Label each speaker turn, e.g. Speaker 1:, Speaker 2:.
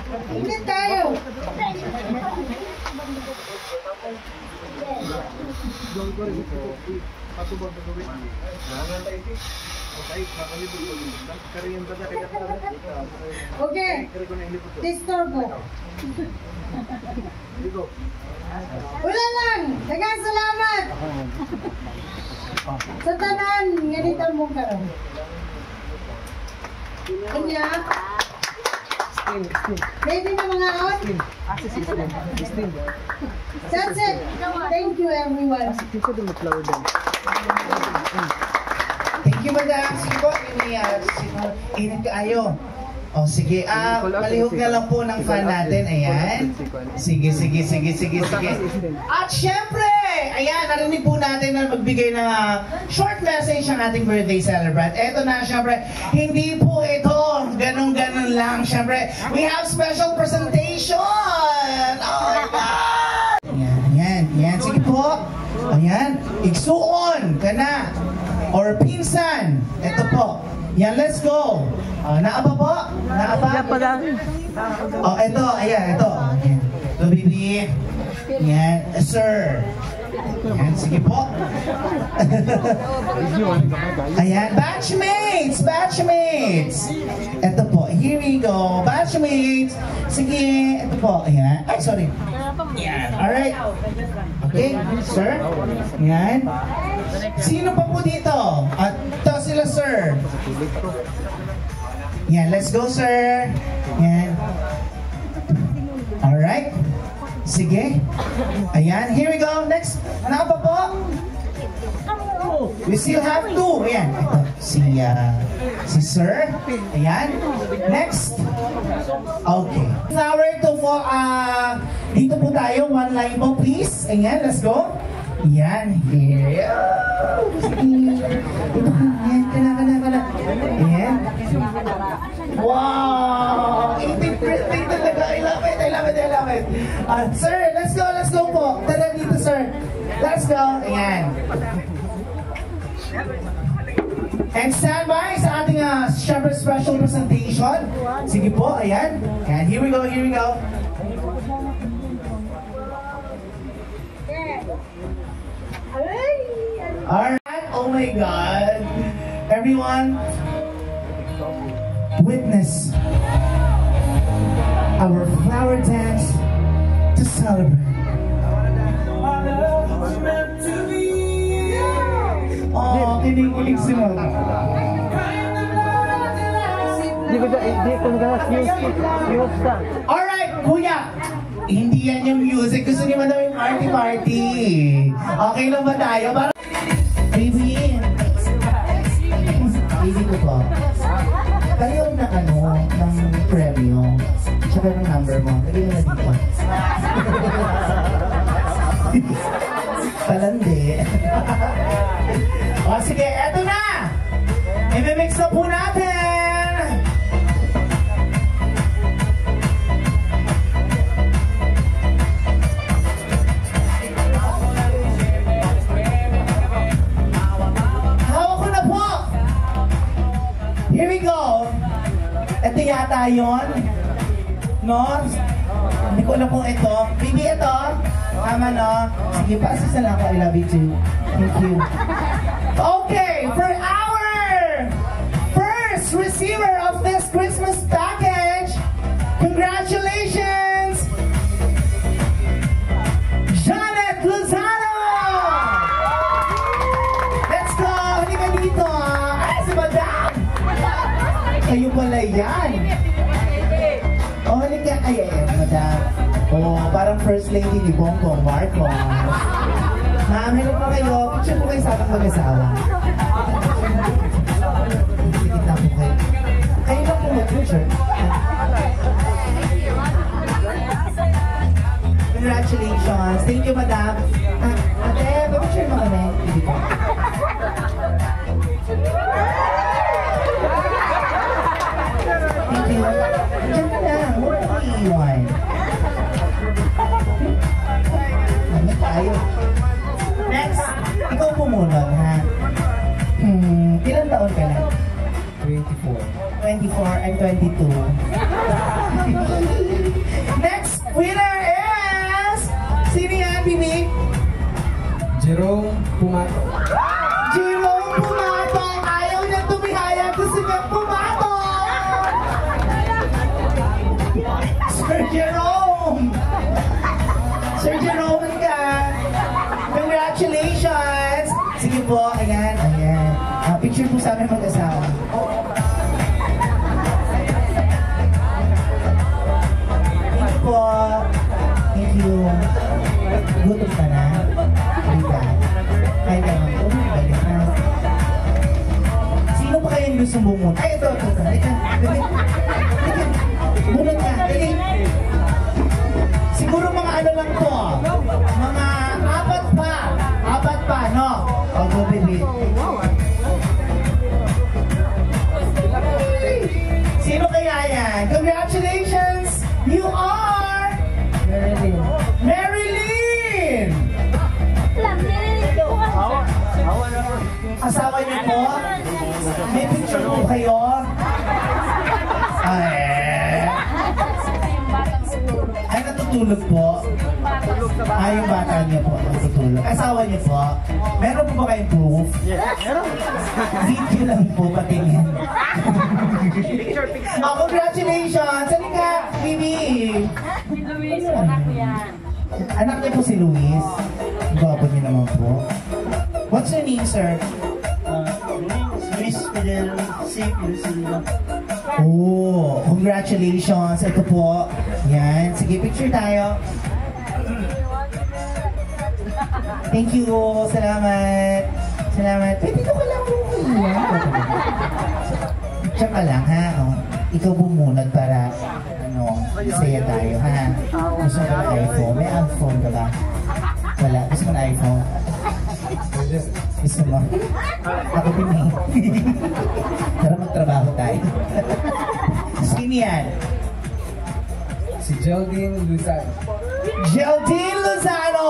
Speaker 1: Ingat tayo. Okay. Disturbo. Wala lang. Dagang salamat. Sa tanan, ganito mo karon. Kanya. Ready na mga on? That's it. Thank you everyone.
Speaker 2: Thank you madam. Sige po, init kaayo. O sige, palihog na lang po ng fan natin. Ayan. Sige. At syempre, ayan, narinig po natin na magbigay ng short message ang ating birthday celebrant. Eto na, syempre, hindi po ito ganun-ganun lang. Syempre, we have special presentation. Oh my God! Ayan. Sige po. Ayan, igsuon ka na. Or pinsan. Ito po. Yan, let's go. Naapa po? Naapa? Oh, ito. Ayan, ito. Ito, baby. Yan, sir. Yan, sige po. Ayan, batchmates. Ito po, here we go. Batchmates. Sige, ito po. Ayan. Ay, sorry. Yan, alright. Okay, sir. Yan. Sino pa po dito? Ito sila, sir. Yan, let's go, sir. Yan. Alright. Sige. Ayan, here we go. Next. Ano pa po? We still have two. Ayan. Ito. Si sir. Ayan. Next. Okay. Flower to for, dito po tayo. One line po, please. Ayan, let's go. Ayan. Here. Ito ka. Ayan. Kana. Ayan. Wow! 18th birthday talaga. I love it. Sir, let's go po. Tara dito, sir. Let's go. Ayan. And stand by sa ating syempre special presentation. Sige po, ayan. And here we go. Alright, oh my God. Everyone, witness our flower dance to celebrate. Oh, kinig si mo. Alright, kuya. Hindi yan yung music. Gusto niyo ba daw yung party? Okay lang ba tayo? Baby. Baby ko po. Kayo na ng premyo. Tsaka ng number mo. Lagay mo na dito. Palandi. O sige, eto na! I-mix na po natin! Hawak ko na po! Here we go! Ito yata yun. No? Hindi ko alam kung ito. Baby, ito. Tama, no? Sige, pasisa lang ako. I love you too. Thank you. Okay, for our first receiver of this Christmas package, congratulations, Janet Lozano! Let's go! Hindi ka dito, Ay, si Madam! Kayo pala yan. Oh, halika. Ay, Madam. Oh, parang first lady ni Bongbong Marcos. Ma'am, hello po kayo. Picture po kayo sa ating mag-asawa. Sige na po kayo. Kayo lang po mag-picture. Congratulations. Thank you, Madam. Ate, mag-picture mo kami. Thank you. Diyan ka lang. Huwag mo iiwan. Ano tayo? Next, ikaw pumunod, ha? Ilang taon ka na?
Speaker 3: 24.
Speaker 2: 24 and 22. bumunod. Ay, ito. Dali. Bunod ka. Dali. Siguro mga ano lang to. Mga apat pa, no? O, go, baby. Sino kaya yan? Congratulations! You are... Marilyn! Asawa niyo po? May picture po kayo? Ay, natutulog po? Yung bata niyo po natutulog. Asawa niyo po? Meron po ba kayong proof? Video lang po, patingin. Congratulations! Saan ka, Bibi?
Speaker 3: Si Luis, anak ko yan.
Speaker 2: Anak niyo po si Luis? Gwapo niyo naman po. What's your name, sir?
Speaker 4: Luis Fidel C. Silva.
Speaker 2: Oh, congratulations. Ito po. Yan. Sige, picture tayo. Thank you. Salamat. Dito ka lang po. Picture ka lang, ha? Oh, ikaw bumunod para saya tayo, ha? Gusto mo ng iPhone? May iPhone ka ba? Wala. Gusto mo ng iPhone? Gusto mo? Ako din eh. Tara magtrabaho tayo. Sino yan?
Speaker 4: Si Geraldine Luzano.
Speaker 2: Geraldine Lozano!